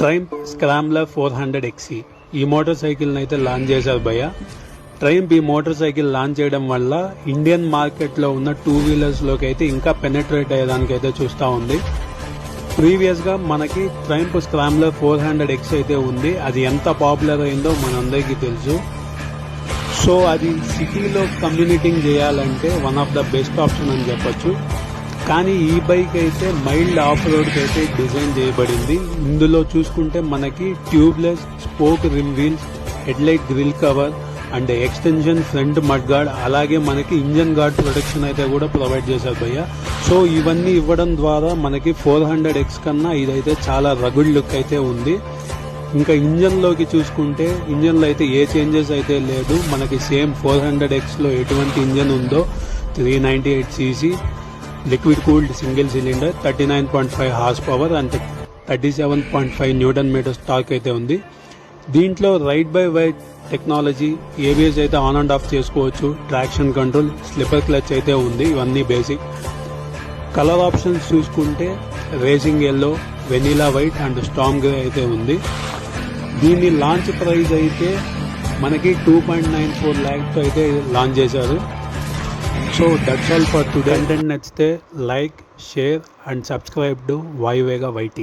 Triumph scrambler 400 XE ఈ motor సైకిల్ని అయితే launch చేశారు భయ్య. ట్రైంప్ ఈ మోటార్ సైకిల్ లాంచ్ చేయడం వల్ల ఇండియన్ మార్కెట్లో ఉన్న టూ వీలర్స్లోకి అయితే ఇంకా పెనెట్రేట్ అయ్యేదానికి అయితే చూస్తూ ఉంది. ప్రీవియస్గా మనకి ట్రైంప్ స్క్రామ్లర్ 400 XE అయితే ఉంది. అది ఎంత పాపులర్ అయిందో మనందరికీ తెలుసు. సో అది సిటీలో కమ్యూనిటింగ్ చేయాలంటే one of the best option అని చెప్పొచ్చు. కానీ ఈ బైక్ అయితే మైల్డ్ ఆఫ్ రోడ్కి అయితే డిజైన్ చేయబడింది. ఇందులో చూసుకుంటే మనకి tubeless spoke rim wheels, headlight grill cover and extension front mudguard, అలాగే మనకి ఇంజన్ గార్డ్ ప్రొటెక్షన్ అయితే కూడా ప్రొవైడ్ చేశారు భయ్య. సో ఇవన్నీ ఇవ్వడం ద్వారా మనకి 400X కన్నా ఇదైతే చాలా రగుడ్ లుక్ అయితే ఉంది. ఇంకా ఇంజన్లోకి చూసుకుంటే ఇంజన్లో అయితే ఏ చేంజెస్ అయితే లేదు. మనకి సేమ్ 400Xలో ఎటువంటి ఇంజన్ ఉందో 398cc liquid cooled single cylinder, 39.5 horsepower and 37.5 newton meters torque అయితే ఉంది. దీంట్లో ride by wire technology, ABS అయితే ఆన్ అండ్ ఆఫ్ చేసుకోవచ్చు, ట్రాక్షన్ కంట్రోల్, స్లిప్పర్ క్లచ్ అయితే ఉంది. ఇవన్నీ బేసిక్. కలర్ ఆప్షన్స్ చూసుకుంటే racing yellow, vanilla white and storm grey అయితే ఉంది. దీని లాంచ్ ప్రైస్ అయితే మనకి 2.94 lakhs అయితే లాంచ్ చేశారు. So that's all for today. Content నచ్చితే like, share and subscribe to Vayuvega YT.